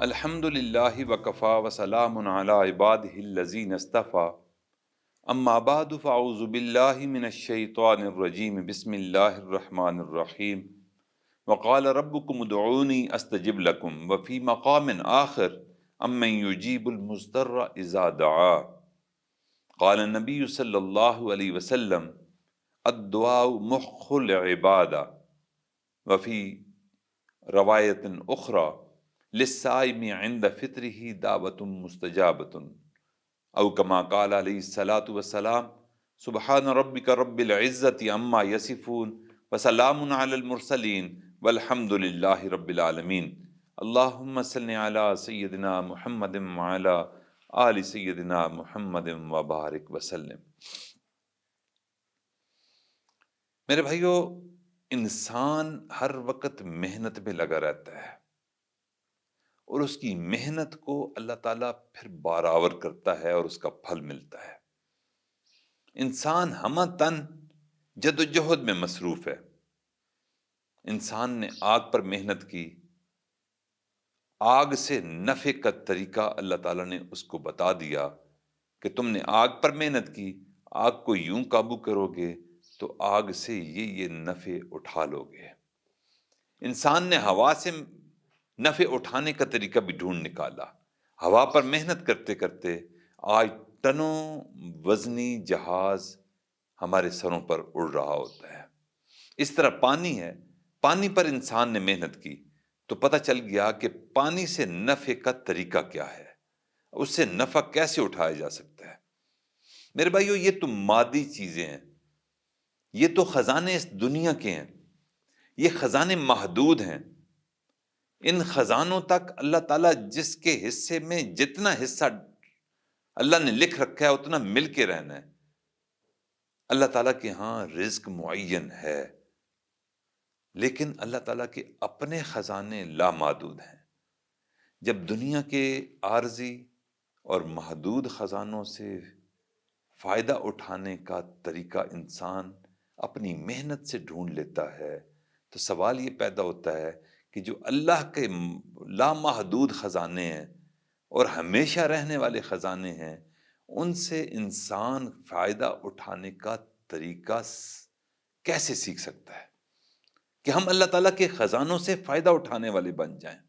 الحمد للہ وکفا وسلام علی عبادہ الذین اصطفیٰ اما بعد فاعوذ باللہ من الشیطان الرجیم بسم اللہ الرحمن الرحیم وقال ربکم ادعونی استجب لکم وفی مقام آخر امن یجیب المضطر اذا دعا قال النبی صلی اللہ علیہ وسلم الدعاء مخ العبادہ وفی روایت اخری للصائم عند فطره دعوت مستجابۃ او کما قال علیہ الصلاۃ والسلام سبحان ربک رب العزۃ عما یصفون وسلام علی المرسلین والحمد للہ رب العالمین اللہم صل علی سیدنا محمد وعلی آل سیدنا محمد وبارک وسلم۔ میرے بھائیو، انسان ہر وقت محنت میں لگا رہتا ہے اور اس کی محنت کو اللہ تعالیٰ پھر بارآور کرتا ہے اور اس کا پھل ملتا ہے۔ انسان ہمہ تن جد و جہد میں مصروف ہے۔ انسان نے آگ پر محنت کی، آگ سے نفع کا طریقہ اللہ تعالیٰ نے اس کو بتا دیا کہ تم نے آگ پر محنت کی، آگ کو یوں قابو کرو گے تو آگ سے یہ نفع اٹھا لو گے۔ انسان نے ہوا سے نفع اٹھانے کا طریقہ بھی ڈھونڈ نکالا۔ ہوا پر محنت کرتے کرتے آج ٹنوں وزنی جہاز ہمارے سروں پر اڑ رہا ہوتا ہے۔ اس طرح پانی ہے، پانی پر انسان نے محنت کی تو پتہ چل گیا کہ پانی سے نفع کا طریقہ کیا ہے، اس سے نفع کیسے اٹھایا جا سکتا ہے۔ میرے بھائیو، یہ تو مادی چیزیں ہیں، یہ تو خزانے اس دنیا کے ہیں، یہ خزانے محدود ہیں۔ ان خزانوں تک اللہ تعالیٰ جس کے حصے میں جتنا حصہ اللہ نے لکھ رکھا ہے اتنا مل کے رہنا ہے۔ اللہ تعالیٰ کے ہاں رزق معین ہے، لیکن اللہ تعالیٰ کے اپنے خزانے لامحدود ہیں۔ جب دنیا کے عارضی اور محدود خزانوں سے فائدہ اٹھانے کا طریقہ انسان اپنی محنت سے ڈھونڈ لیتا ہے تو سوال یہ پیدا ہوتا ہے کہ جو اللہ کے لامحدود خزانے ہیں اور ہمیشہ رہنے والے خزانے ہیں، ان سے انسان فائدہ اٹھانے کا طریقہ کیسے سیکھ سکتا ہے کہ ہم اللہ تعالیٰ کے خزانوں سے فائدہ اٹھانے والے بن جائیں۔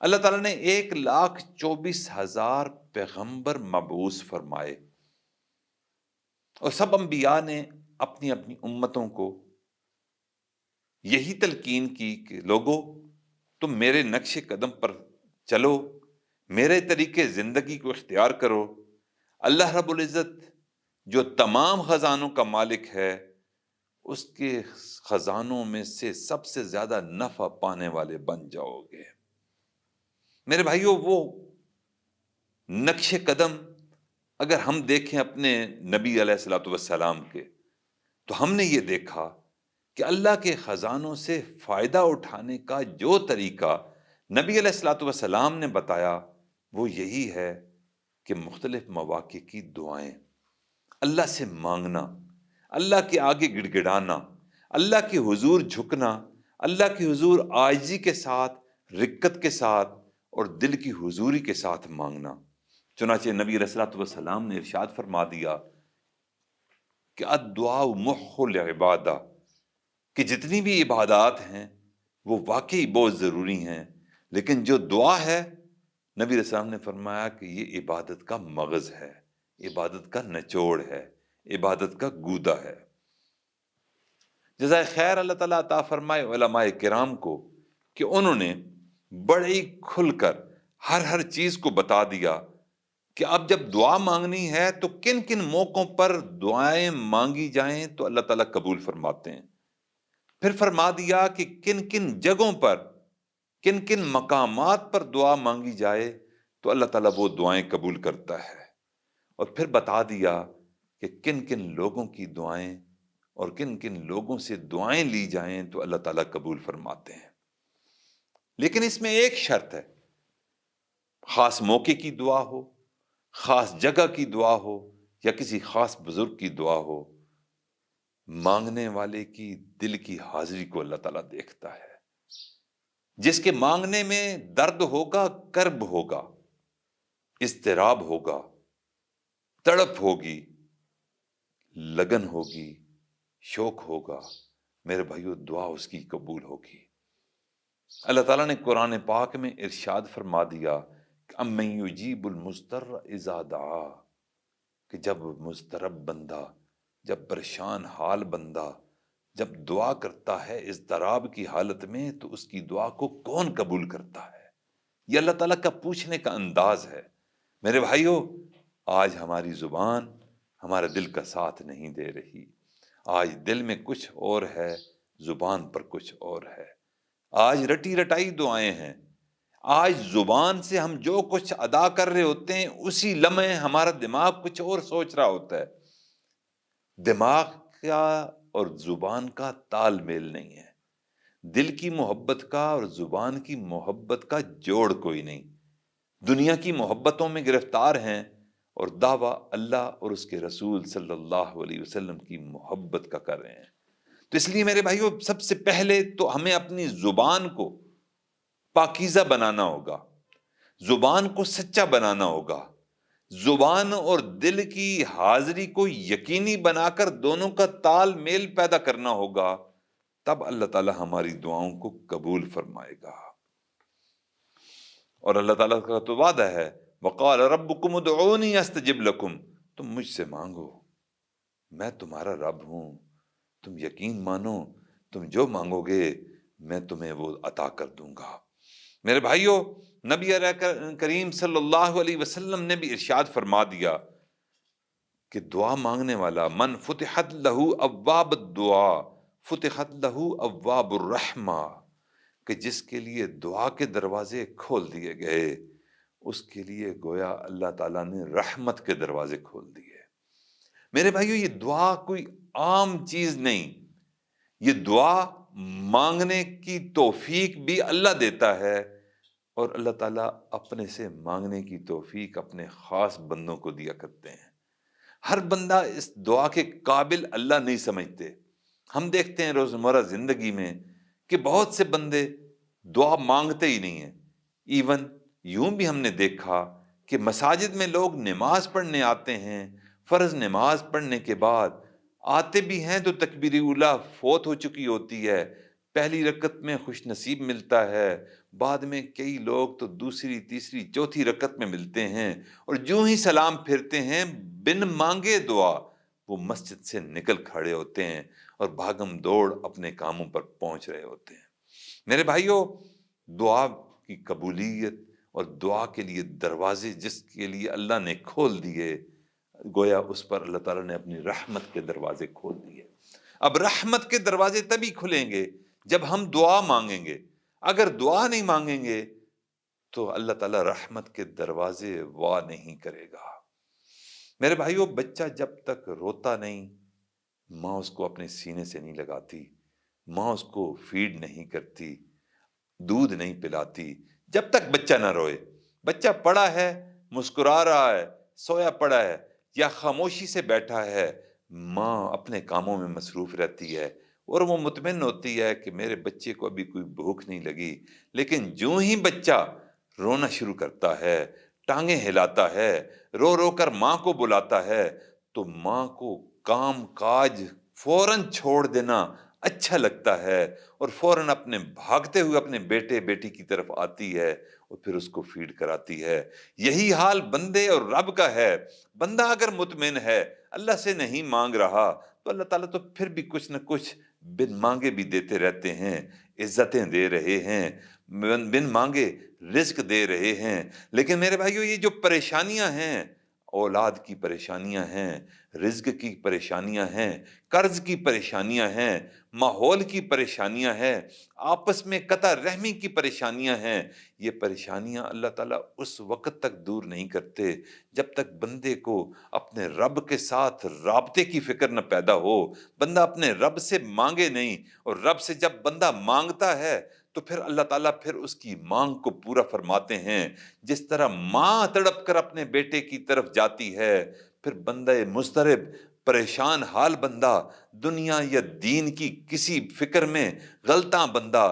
اللہ تعالیٰ نے 1,24,000 پیغمبر مبعوث فرمائے اور سب انبیاء نے اپنی اپنی امتوں کو یہی تلقین کی کہ لوگو، تم میرے نقش قدم پر چلو، میرے طریقے زندگی کو اختیار کرو۔ اللہ رب العزت جو تمام خزانوں کا مالک ہے، اس کے خزانوں میں سے سب سے زیادہ نفع پانے والے بن جاؤ گے۔ میرے بھائیو، وہ نقش قدم اگر ہم دیکھیں اپنے نبی علیہ الصلوۃ والسلام کے، تو ہم نے یہ دیکھا کہ اللہ کے خزانوں سے فائدہ اٹھانے کا جو طریقہ نبی علیہ الصلوۃ والسلام نے بتایا وہ یہی ہے کہ مختلف مواقع کی دعائیں، اللہ سے مانگنا، اللہ کے آگے گڑ گڑانا، اللہ کے حضور جھکنا، اللہ کے حضور عاجزی کے ساتھ، رقت کے ساتھ اور دل کی حضوری کے ساتھ مانگنا۔ چنانچہ نبی علیہ الصلوۃ والسلام نے ارشاد فرما دیا کہ الدعاء مخ العبادہ، کہ جتنی بھی عبادات ہیں وہ واقعی بہت ضروری ہیں، لیکن جو دعا ہے، نبی علیہ السلام نے فرمایا کہ یہ عبادت کا مغز ہے، عبادت کا نچوڑ ہے، عبادت کا گودا ہے۔ جزائے خیر اللہ تعالیٰ عطا فرمائے علماء کرام کو کہ انہوں نے بڑے ہی کھل کر ہر چیز کو بتا دیا کہ اب جب دعا مانگنی ہے تو کن کن موقعوں پر دعائیں مانگی جائیں تو اللہ تعالیٰ قبول فرماتے ہیں۔ پھر فرما دیا کہ کن کن جگہوں پر، کن کن مقامات پر دعا مانگی جائے تو اللہ تعالیٰ وہ دعائیں قبول کرتا ہے، اور پھر بتا دیا کہ کن کن لوگوں کی دعائیں اور کن کن لوگوں سے دعائیں لی جائیں تو اللہ تعالیٰ قبول فرماتے ہیں۔ لیکن اس میں ایک شرط ہے، خاص موقع کی دعا ہو، خاص جگہ کی دعا ہو یا کسی خاص بزرگ کی دعا ہو، مانگنے والے کی دل کی حاضری کو اللہ تعالیٰ دیکھتا ہے۔ جس کے مانگنے میں درد ہوگا، کرب ہوگا، اضطراب ہوگا، تڑپ ہوگی، لگن ہوگی، شوق ہوگا، میرے بھائیو دعا اس کی قبول ہوگی۔ اللہ تعالیٰ نے قرآن پاک میں ارشاد فرما دیا کہ امن یجیب المضطر اذا دعا، کہ جب مضطرب بندہ، جب پریشان حال بندہ جب دعا کرتا ہے اضطراب کی حالت میں، تو اس کی دعا کو کون قبول کرتا ہے؟ یہ اللہ تعالیٰ کا پوچھنے کا انداز ہے۔ میرے بھائیو، آج ہماری زبان ہمارے دل کا ساتھ نہیں دے رہی۔ آج دل میں کچھ اور ہے، زبان پر کچھ اور ہے۔ آج رٹی رٹائی دعائیں ہیں۔ آج زبان سے ہم جو کچھ ادا کر رہے ہوتے ہیں، اسی لمحے ہمارا دماغ کچھ اور سوچ رہا ہوتا ہے۔ دماغ کا اور زبان کا تال میل نہیں ہے۔ دل کی محبت کا اور زبان کی محبت کا جوڑ کوئی نہیں۔ دنیا کی محبتوں میں گرفتار ہیں اور دعویٰ اللہ اور اس کے رسول صلی اللہ علیہ وسلم کی محبت کا کر رہے ہیں۔ تو اس لیے میرے بھائیو، سب سے پہلے تو ہمیں اپنی زبان کو پاکیزہ بنانا ہوگا، زبان کو سچا بنانا ہوگا، زبان اور دل کی حاضری کو یقینی بنا کر دونوں کا تال میل پیدا کرنا ہوگا، تب اللہ تعالی ہماری دعاؤں کو قبول فرمائے گا۔ اور اللہ تعالیٰ کا تو وعدہ ہے، وقال ربکم ادعونی استجب لکم، تم مجھ سے مانگو، میں تمہارا رب ہوں، تم یقین مانو، تم جو مانگو گے میں تمہیں وہ عطا کر دوں گا۔ میرے بھائیو، نبی کریم صلی اللہ علیہ وسلم نے بھی ارشاد فرما دیا کہ دعا مانگنے والا من فتحت لہو ابواب الدعا فتحت لہو ابواب الرحمہ، کہ جس کے لیے دعا کے دروازے کھول دیے گئے، اس کے لیے گویا اللہ تعالیٰ نے رحمت کے دروازے کھول دیے۔ میرے بھائیو، یہ دعا کوئی عام چیز نہیں، یہ دعا مانگنے کی توفیق بھی اللہ دیتا ہے، اور اللہ تعالیٰ اپنے سے مانگنے کی توفیق اپنے خاص بندوں کو دیا کرتے ہیں۔ ہر بندہ اس دعا کے قابل اللہ نہیں سمجھتے۔ ہم دیکھتے ہیں روزمرہ زندگی میں کہ بہت سے بندے دعا مانگتے ہی نہیں ہیں۔ ایون یوں بھی ہم نے دیکھا کہ مساجد میں لوگ نماز پڑھنے آتے ہیں، فرض نماز پڑھنے کے بعد آتے بھی ہیں تو تکبیر اولیٰ فوت ہو چکی ہوتی ہے، پہلی رکعت میں خوش نصیب ملتا ہے، بعد میں کئی لوگ تو دوسری، تیسری، چوتھی رکعت میں ملتے ہیں، اور جو ہی سلام پھرتے ہیں بن مانگے دعا وہ مسجد سے نکل کھڑے ہوتے ہیں اور بھاگم دوڑ اپنے کاموں پر پہنچ رہے ہوتے ہیں۔ میرے بھائیوں، دعا کی قبولیت اور دعا کے لیے دروازے جس کے لیے اللہ نے کھول دیے، گویا اس پر اللہ تعالیٰ نے اپنی رحمت کے دروازے کھول دیے۔ اب رحمت کے دروازے تبھی کھلیں گے جب ہم دعا مانگیں گے۔ اگر دعا نہیں مانگیں گے تو اللہ تعالیٰ رحمت کے دروازے وا نہیں کرے گا۔ میرے بھائیوں، بچہ جب تک روتا نہیں، ماں اس کو اپنے سینے سے نہیں لگاتی، ماں اس کو فیڈ نہیں کرتی، دودھ نہیں پلاتی جب تک بچہ نہ روئے۔ بچہ پڑا ہے، مسکرا رہا ہے، سویا پڑا ہے یا خاموشی سے بیٹھا ہے، ماں اپنے کاموں میں مصروف رہتی ہے اور وہ مطمئن ہوتی ہے کہ میرے بچے کو ابھی کوئی بھوک نہیں لگی۔ لیکن جو ہی بچہ رونا شروع کرتا ہے، ٹانگیں ہلاتا ہے، رو رو کر ماں کو بلاتا ہے، تو ماں کو کام کاج فوراً چھوڑ دینا اچھا لگتا ہے اور فوراً اپنے بھاگتے ہوئے اپنے بیٹے بیٹی کی طرف آتی ہے اور پھر اس کو فیڈ کراتی ہے۔ یہی حال بندے اور رب کا ہے۔ بندہ اگر مطمئن ہے، اللہ سے نہیں مانگ رہا، تو اللہ تعالیٰ تو پھر بھی کچھ نہ کچھ بن مانگے بھی دیتے رہتے ہیں، عزتیں دے رہے ہیں، بن مانگے رزق دے رہے ہیں۔ لیکن میرے بھائیو، یہ جو پریشانیاں ہیں، اولاد کی پریشانیاں ہیں، رزق کی پریشانیاں ہیں، قرض کی پریشانیاں ہیں، ماحول کی پریشانیاں ہیں، آپس میں قطع رحمی کی پریشانیاں ہیں، یہ پریشانیاں اللہ تعالیٰ اس وقت تک دور نہیں کرتے جب تک بندے کو اپنے رب کے ساتھ رابطے کی فکر نہ پیدا ہو۔ بندہ اپنے رب سے مانگے نہیں، اور رب سے جب بندہ مانگتا ہے تو پھر اللہ تعالیٰ پھر اس کی مانگ کو پورا فرماتے ہیں۔ جس طرح ماں تڑپ کر اپنے بیٹے کی طرف جاتی ہے، پھر بندہ مضطرب پریشان حال بندہ، دنیا یا دین کی کسی فکر میں غلطاں بندہ